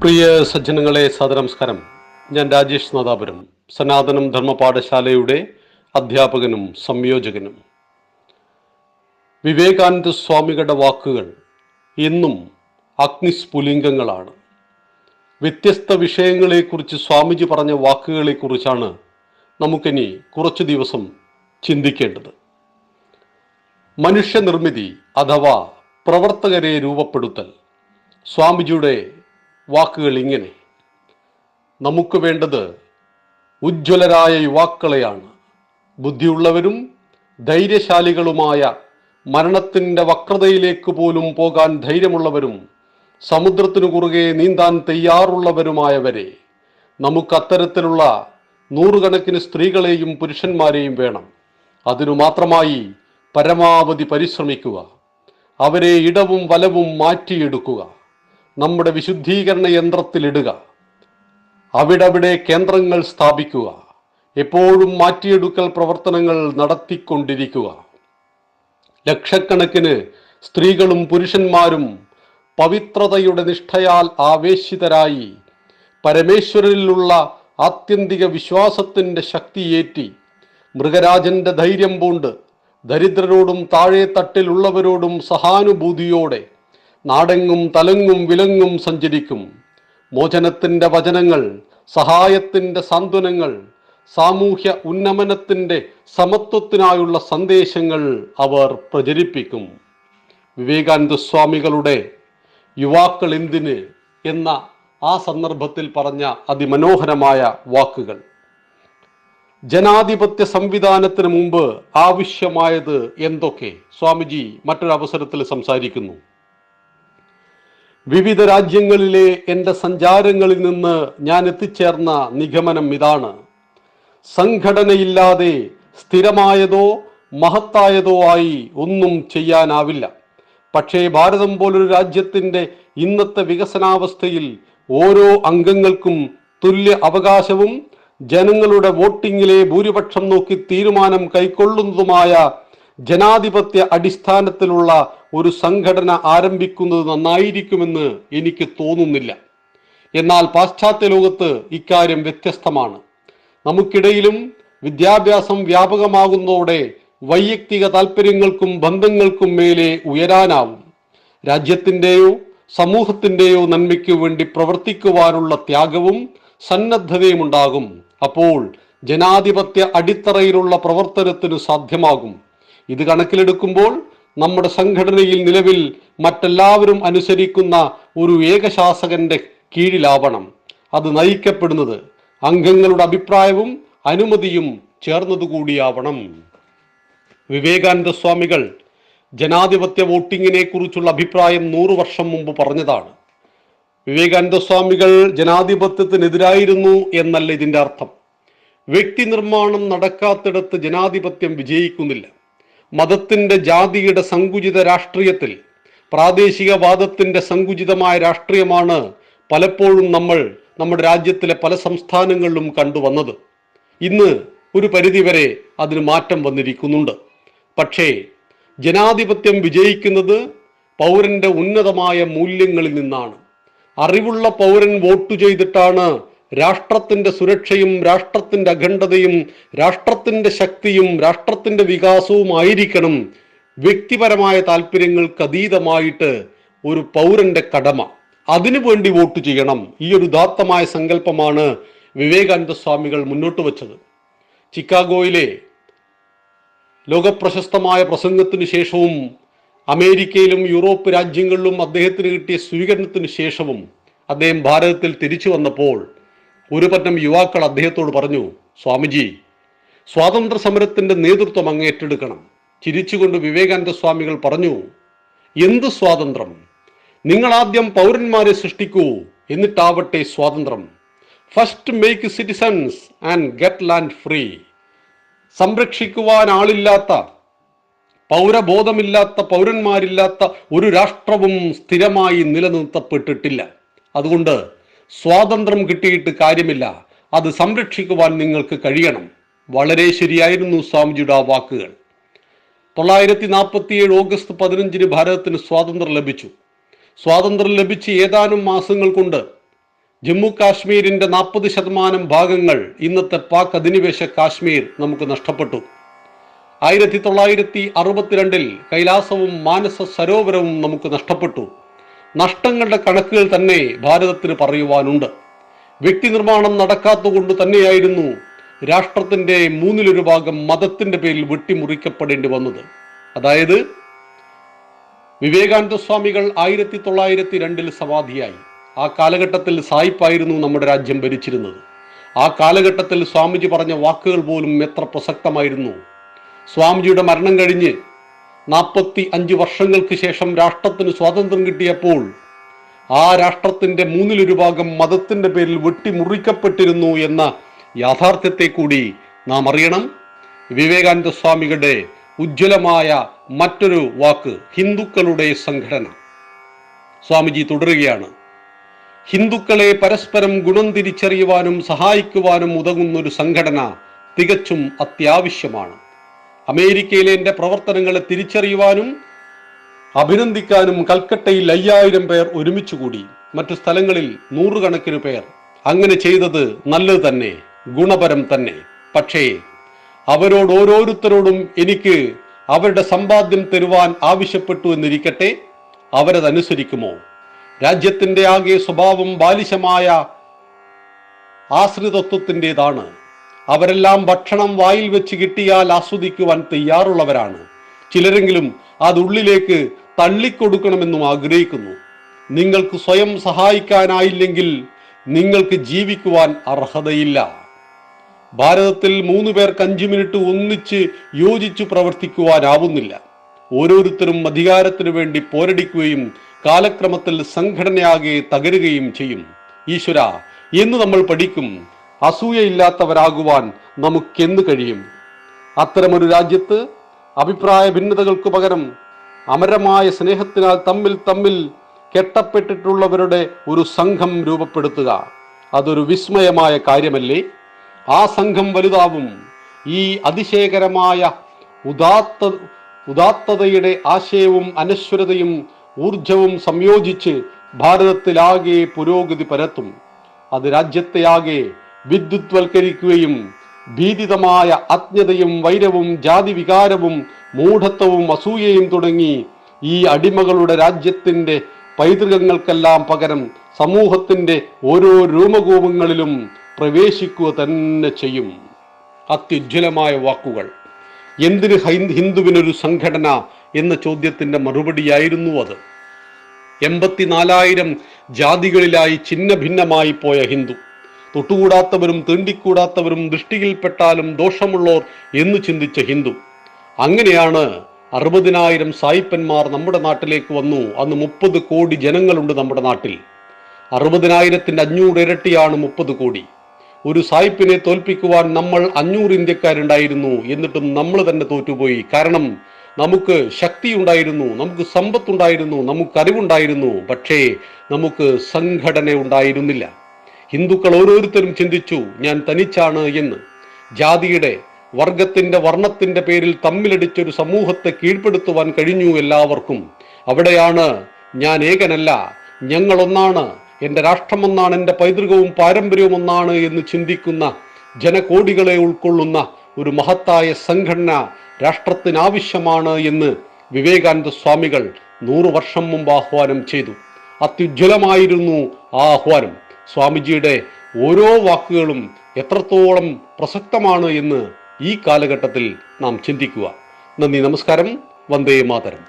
പ്രിയ സജ്ജനങ്ങളെ, സദനമസ്കാരം. ഞാൻ രാജേഷ് നാദാപുരം, സനാതനം ധർമ്മപാഠശാലയുടെ അധ്യാപകനും സംയോജകനും. വിവേകാനന്ദ സ്വാമികളുടെ വാക്കുകൾ എന്നും അഗ്നിസ്ഫുലിംഗങ്ങളാണ്. വ്യത്യസ്ത വിഷയങ്ങളെക്കുറിച്ച് സ്വാമിജി പറഞ്ഞ വാക്കുകളെക്കുറിച്ചാണ് നമുക്കിനി കുറച്ചു ദിവസം ചിന്തിക്കേണ്ടത്. മനുഷ്യനിർമ്മിതി അഥവാ പ്രവർത്തകരെ രൂപപ്പെടുത്തൽ. സ്വാമിജിയുടെ വാക്കുകൾ ഇങ്ങനെ: നമുക്ക് വേണ്ടത് ഉജ്ജ്വലരായ യുവാക്കളെയാണ്. ബുദ്ധിയുള്ളവരും ധൈര്യശാലികളുമായ, മരണത്തിൻ്റെ വക്രതയിലേക്ക് പോലും പോകാൻ ധൈര്യമുള്ളവരും സമുദ്രത്തിനു കുറുകെ നീന്താൻ തയ്യാറുള്ളവരുമായവരെ. നമുക്ക് അത്തരത്തിലുള്ള നൂറുകണക്കിന് സ്ത്രീകളെയും പുരുഷന്മാരെയും വേണം. അതിനു മാത്രമായി പരമാവധി പരിശ്രമിക്കുക. അവരെ ഇടവും വലവും മാറ്റിയെടുക്കുക. നമ്മുടെ വിശുദ്ധീകരണ യന്ത്രത്തിലിടുക. അവിടവിടെ കേന്ദ്രങ്ങൾ സ്ഥാപിക്കുക. എപ്പോഴും മാറ്റിയെടുക്കൽ പ്രവർത്തനങ്ങൾ നടത്തിക്കൊണ്ടിരിക്കുക. ലക്ഷക്കണക്കിന് സ്ത്രീകളും പുരുഷന്മാരും പവിത്രതയുടെ നിഷ്ഠയാൽ ആവേശിതരായി പരമേശ്വരനിലുള്ള ആത്യന്തിക വിശ്വാസത്തിൻ്റെ ശക്തിയേറ്റി മൃഗരാജന്റെ ധൈര്യം പൂണ്ട് ദരിദ്രരോടും താഴെ തട്ടിലുള്ളവരോടും സഹാനുഭൂതിയോടെ നാടെങ്ങും തലങ്ങും വിലങ്ങും സഞ്ചരിക്കും. മോചനത്തിൻ്റെ വചനങ്ങൾ, സഹായത്തിൻ്റെ സാന്ത്വനങ്ങൾ, സാമൂഹ്യ ഉന്നമനത്തിൻ്റെ സമത്വത്തിനായുള്ള സന്ദേശങ്ങൾ അവർ പ്രചരിപ്പിക്കും. വിവേകാനന്ദ സ്വാമികളുടെ യുവാക്കൾ എന്തിന് എന്ന ആ സന്ദർഭത്തിൽ പറഞ്ഞ അതിമനോഹരമായ വാക്കുകൾ. ജനാധിപത്യ സംവിധാനത്തിന് മുമ്പ് ആവശ്യമായത് എന്തൊക്കെ സ്വാമിജി മറ്റൊരവസരത്തിൽ സംസാരിക്കുന്നു. വിവിധ രാജ്യങ്ങളിലെ എൻ്റെ സഞ്ചാരങ്ങളിൽ നിന്ന് ഞാൻ എത്തിച്ചേർന്ന നിഗമനം ഇതാണ്: സംഘടനയില്ലാതെ സ്ഥിരമായതോ മഹത്തായതോ ആയി ഒന്നും ചെയ്യാനാവില്ല. പക്ഷേ ഭാരതം പോലൊരു രാജ്യത്തിൻ്റെ ഇന്നത്തെ വികസനാവസ്ഥയിൽ ഓരോ അംഗങ്ങൾക്കും തുല്യ അവകാശവും ജനങ്ങളുടെ വോട്ടിങ്ങിലെ ഭൂരിപക്ഷം നോക്കി തീരുമാനം കൈക്കൊള്ളുന്നതുമായ ജനാധിപത്യ അടിസ്ഥാനത്തിലുള്ള ഒരു സംഘടന ആരംഭിക്കുന്നത് നന്നായിരിക്കുമെന്ന് എനിക്ക് തോന്നുന്നില്ല. എന്നാൽ പാശ്ചാത്യ ലോകത്ത് ഇക്കാര്യം വ്യത്യസ്തമാണ്. നമുക്കിടയിലും വിദ്യാഭ്യാസം വ്യാപകമാകുന്നതോടെ വൈയക്തിക താല്പര്യങ്ങൾക്കും ബന്ധങ്ങൾക്കും മേലെ ഉയരാനാവും. രാജ്യത്തിൻ്റെയോ സമൂഹത്തിൻ്റെയോ നന്മയ്ക്കു വേണ്ടി പ്രവർത്തിക്കുവാനുള്ള ത്യാഗവും സന്നദ്ധതയും ഉണ്ടാകും. അപ്പോൾ ജനാധിപത്യ അടിത്തറയിലുള്ള പ്രവർത്തനത്തിന് സാധ്യമാകും. ഇത് കണക്കിലെടുക്കുമ്പോൾ നമ്മുടെ സംഘടനയിൽ നിലവിൽ മറ്റെല്ലാവരും അനുസരിക്കുന്ന ഒരു ഏകശാസകന്റെ കീഴിലാവണം. അത് നയിക്കപ്പെടുന്നത് അംഗങ്ങളുടെ അഭിപ്രായവും അനുമതിയും ചേർന്നതുകൂടിയാവണം. വിവേകാനന്ദ സ്വാമികൾ ജനാധിപത്യ വോട്ടിങ്ങിനെ കുറിച്ചുള്ള അഭിപ്രായം 100 വർഷം മുമ്പ് പറഞ്ഞതാണ്. വിവേകാനന്ദ സ്വാമികൾ ജനാധിപത്യത്തിനെതിരായിരുന്നു എന്നല്ല ഇതിൻ്റെ അർത്ഥം. വ്യക്തി നിർമ്മാണം നടക്കാത്തിടത്ത് ജനാധിപത്യം വിജയിക്കുന്നില്ല. മതത്തിൻ്റെ, ജാതിയുടെ സങ്കുചിത രാഷ്ട്രീയത്തിൽ പ്രാദേശികവാദത്തിൻ്റെ സങ്കുചിതമായ രാഷ്ട്രീയമാണ് പലപ്പോഴും നമ്മൾ നമ്മുടെ രാജ്യത്തിലെ പല സംസ്ഥാനങ്ങളിലും കണ്ടുവന്നത്. ഇന്ന് ഒരു പരിധിവരെ അതിന് മാറ്റം വന്നിരിക്കുന്നുണ്ട്. പക്ഷേ ജനാധിപത്യം വിജയിക്കുന്നത് പൗരന്റെ ഉന്നതമായ മൂല്യങ്ങളിൽ നിന്നാണ്. അറിവുള്ള പൗരൻ വോട്ട് ചെയ്തിട്ടാണ് രാഷ്ട്രത്തിന്റെ സുരക്ഷയും രാഷ്ട്രത്തിന്റെ അഖണ്ഡതയും രാഷ്ട്രത്തിന്റെ ശക്തിയും രാഷ്ട്രത്തിന്റെ വികാസവും ആയിരിക്കണം വ്യക്തിപരമായ താല്പര്യങ്ങൾക്ക് അതീതമായിട്ട് ഒരു പൗരന്റെ കടമ. അതിനു വേണ്ടി വോട്ട് ചെയ്യണം. ഈ ഒരു ഉദാത്തമായ സങ്കല്പമാണ് വിവേകാനന്ദ സ്വാമികൾ മുന്നോട്ട് വച്ചത്. ചിക്കാഗോയിലെ ലോകപ്രശസ്തമായ പ്രസംഗത്തിന് ശേഷവും അമേരിക്കയിലും യൂറോപ്പ് രാജ്യങ്ങളിലും അദ്ദേഹത്തിന് കിട്ടിയ സ്വീകരണത്തിന് ശേഷവും അദ്ദേഹം ഭാരതത്തിൽ തിരിച്ചു വന്നപ്പോൾ ഒരു പറ്റം യുവാക്കൾ അദ്ദേഹത്തോട് പറഞ്ഞു: സ്വാമിജി, സ്വാതന്ത്ര്യ സമരത്തിന്റെ നേതൃത്വം അങ്ങ് ഏറ്റെടുക്കണം. ചിരിച്ചുകൊണ്ട് വിവേകാനന്ദ സ്വാമികൾ പറഞ്ഞു: എന്ത് സ്വാതന്ത്ര്യം? നിങ്ങൾ ആദ്യം പൗരന്മാരെ സൃഷ്ടിക്കൂ, എന്നിട്ടാവട്ടെ സ്വാതന്ത്ര്യം. First make citizens and get land free. സംരക്ഷിക്കുവാൻ ആളില്ലാത്ത, പൗരബോധമില്ലാത്ത, പൗരന്മാരില്ലാത്ത ഒരു രാഷ്ട്രവും സ്ഥിരമായി നിലനിർത്തപ്പെട്ടിട്ടില്ല. അതുകൊണ്ട് സ്വാതന്ത്ര്യം കിട്ടിയിട്ട് കാര്യമില്ല, അത് സംരക്ഷിക്കുവാൻ നിങ്ങൾക്ക് കഴിയണം. വളരെ ശരിയായിരുന്നു സ്വാമിജിയുടെ ആ വാക്കുകൾ. 947 ഓഗസ്റ്റ് 15 ഭാരതത്തിന് സ്വാതന്ത്ര്യം ലഭിച്ചു. സ്വാതന്ത്ര്യം ലഭിച്ച് ഏതാനും മാസങ്ങൾ കൊണ്ട് ജമ്മു കാശ്മീരിന്റെ 40% ഭാഗങ്ങൾ, ഇന്നത്തെ പാക് അധിനിവേശ കാശ്മീർ നമുക്ക് നഷ്ടപ്പെട്ടു. 1962 കൈലാസവും മാനസ സരോവരവും നമുക്ക് നഷ്ടപ്പെട്ടു. നഷ്ടങ്ങളുടെ കണക്കുകൾ തന്നെ ഭാരതത്തിന് പറയുവാനുണ്ട്. വ്യക്തി നിർമ്മാണം നടക്കാത്തതുകൊണ്ട് തന്നെയായിരുന്നു രാഷ്ട്രത്തിന്റെ 1/3 ഭാഗം മതത്തിന്റെ പേരിൽ വെട്ടിമുറിക്കപ്പെടേണ്ടി വന്നത്. അതായത് വിവേകാനന്ദ സ്വാമികൾ 1902 സമാധിയായി. ആ കാലഘട്ടത്തിൽ സായിപ്പായിരുന്നു നമ്മുടെ രാജ്യം ഭരിച്ചിരുന്നത്. ആ കാലഘട്ടത്തിൽ സ്വാമിജി പറഞ്ഞ വാക്കുകൾ പോലും എത്ര പ്രസക്തമായിരുന്നു. സ്വാമിജിയുടെ മരണം കഴിഞ്ഞ് 45 വർഷങ്ങൾക്ക് ശേഷം രാഷ്ട്രത്തിന് സ്വാതന്ത്ര്യം കിട്ടിയപ്പോൾ ആ രാഷ്ട്രത്തിന്റെ 1/3 ഭാഗം മതത്തിന്റെ പേരിൽ വെട്ടിമുറിക്കപ്പെട്ടിരുന്നു എന്ന യാഥാർത്ഥ്യത്തെ കൂടി നാം അറിയണം. വിവേകാനന്ദ സ്വാമികളുടെ ഉജ്ജ്വലമായ മറ്റൊരു വാക്ക് ഹിന്ദുക്കളുടെ സംഘടന. സ്വാമിജി തുടരുകയാണ്: ഹിന്ദുക്കളെ പരസ്പരം ഗുണം തിരിച്ചറിയുവാനും സഹായിക്കുവാനും ഉതകുന്നൊരു സംഘടന തികച്ചും അത്യാവശ്യമാണ്. അമേരിക്കയിലെ എൻ്റെ പ്രവർത്തനങ്ങളെ തിരിച്ചറിയുവാനും അഭിനന്ദിക്കാനും കൽക്കട്ടയിൽ 5000 പേർ ഒരുമിച്ചുകൂടി. മറ്റു സ്ഥലങ്ങളിൽ 100 കണക്കിന് പേർ. അങ്ങനെ ചെയ്തത് നല്ലത് തന്നെ, ഗുണപരം തന്നെ. പക്ഷേ അവരോട് ഓരോരുത്തരോടും എനിക്ക് അവരുടെ സമ്പാദ്യം തരുവാൻ ആവശ്യപ്പെട്ടു എന്നിരിക്കട്ടെ, അവരതനുസരിക്കുമോ? രാജ്യത്തിന്റെ ആകെ സ്വഭാവം ബാലിശമായ ആശ്രിതത്വത്തിൻ്റെതാണ്. അവരെല്ലാം ഭക്ഷണം വായിൽ വെച്ച് കിട്ടിയാൽ ആസ്വദിക്കുവാൻ തയ്യാറുള്ളവരാണ്. ചിലരെങ്കിലും അത് ഉള്ളിലേക്ക് തള്ളിക്കൊടുക്കണമെന്നും ആഗ്രഹിക്കുന്നു. നിങ്ങൾക്ക് സ്വയം സഹായിക്കാനായില്ലെങ്കിൽ നിങ്ങൾക്ക് ജീവിക്കുവാൻ അർഹതയില്ല. ഭാരതത്തിൽ 3 പേർക്ക് 5 മിനിറ്റ് ഒന്നിച്ച് യോജിച്ചു പ്രവർത്തിക്കുവാനാവുന്നില്ല. ഓരോരുത്തരും അധികാരത്തിനു വേണ്ടി പോരടിക്കുകയും കാലക്രമത്തിൽ സംഘടനയാകെ തകരുകയും ചെയ്യും. ഈശ്വര, എന്ന് നമ്മൾ പഠിക്കും? അസൂയയില്ലാത്തവരാകുവാൻ നമുക്കെന്ന് കഴിയും? അത്തരമൊരു രാജ്യത്ത് അഭിപ്രായ ഭിന്നതകൾക്ക് പകരം അമരമായ സ്നേഹത്തിനാൽ തമ്മിൽ കെട്ടപ്പെട്ടിട്ടുള്ളവരുടെ ഒരു സംഘം രൂപപ്പെടുത്തുക, അതൊരു വിസ്മയമായ കാര്യമല്ലേ? ആ സംഘം വലുതാവും. ഈ അതിശയകരമായ ഉദാത്തതയുടെ ആശയവും അനശ്വരതയും ഊർജവും സംയോജിച്ച് ഭാരതത്തിലാകെ പുരോഗതി പരത്തും. അത് രാജ്യത്തെയാകെ വിദ്യുത്വൽക്കരിക്കുകയും ഭീതിതമായ അജ്ഞതയും വൈരവും ജാതി വികാരവും മൂഢത്വവും അസൂയയും തുടങ്ങി ഈ അടിമകളുടെ രാജ്യത്തിന്റെ പൈതൃകങ്ങൾക്കെല്ലാം പകരം സമൂഹത്തിന്റെ ഓരോ രൂപകൂപങ്ങളിലും പ്രവേശിക്കുക തന്നെ ചെയ്യും. അത്യുജ്വലമായ വാക്കുകൾ. എന്തിന് ഹിന്ദുവിനൊരു സംഘടന എന്ന ചോദ്യത്തിന്റെ മറുപടിയായിരുന്നു അത്. 84,000 ജാതികളിലായി ഛിന്ന ഭിന്നമായി പോയ ഹിന്ദു, തൊട്ടുകൂടാത്തവരും തീണ്ടിക്കൂടാത്തവരും ദൃഷ്ടിയിൽപ്പെട്ടാലും ദോഷമുള്ളോർ എന്ന് ചിന്തിച്ച ഹിന്ദു. അങ്ങനെയാണ് 60,000 സായിപ്പന്മാർ നമ്മുടെ നാട്ടിലേക്ക് വന്നു. അന്ന് 30 കോടി ജനങ്ങളുണ്ട് നമ്മുടെ നാട്ടിൽ. 60,000-ന്റെ 500 ഇരട്ടിയാണ് 30 കോടി. ഒരു സായിപ്പിനെ തോൽപ്പിക്കുവാൻ നമ്മൾ 500 ഇന്ത്യക്കാരുണ്ടായിരുന്നു. എന്നിട്ടും നമ്മൾ തന്നെ തോറ്റുപോയി. കാരണം നമുക്ക് ശക്തി ഉണ്ടായിരുന്നു, നമുക്ക് സമ്പത്തുണ്ടായിരുന്നു, നമുക്ക് അറിവുണ്ടായിരുന്നു. പക്ഷേ നമുക്ക് സംഘടന ഉണ്ടായിരുന്നില്ല. ഹിന്ദുക്കൾ ഓരോരുത്തരും ചിന്തിച്ചു, ഞാൻ തനിച്ചാണ് എന്ന്. ജാതിയുടെ, വർഗത്തിന്റെ, വർണ്ണത്തിന്റെ പേരിൽ തമ്മിലടിച്ചൊരു സമൂഹത്തെ കീഴ്പ്പെടുത്തുവാൻ കഴിഞ്ഞു എല്ലാവർക്കും. അവിടെയാണ് ഞാൻ ഏകനല്ല, ഞങ്ങൾ ഒന്നാണ്, എൻ്റെ രാഷ്ട്രം ഒന്നാണ്, എൻ്റെ പൈതൃകവും പാരമ്പര്യവും ഒന്നാണ് എന്ന് ചിന്തിക്കുന്ന ജനകോടികളെ ഉൾക്കൊള്ളുന്ന ഒരു മഹത്തായ സംഘടന രാഷ്ട്രത്തിനാവശ്യമാണ് എന്ന് വിവേകാനന്ദ സ്വാമികൾ 100 വർഷം മുമ്പ് ആഹ്വാനം ചെയ്തു. അത്യുജ്വലമായിരുന്നു ആ ആഹ്വാനം. സ്വാമിജിയുടെ ഓരോ വാക്കുകളും എത്രത്തോളം പ്രസക്തമാണ് എന്ന് ഈ കാലഘട്ടത്തിൽ നാം ചിന്തിക്കുക. നന്ദി, നമസ്കാരം. വന്ദേ മാതരം.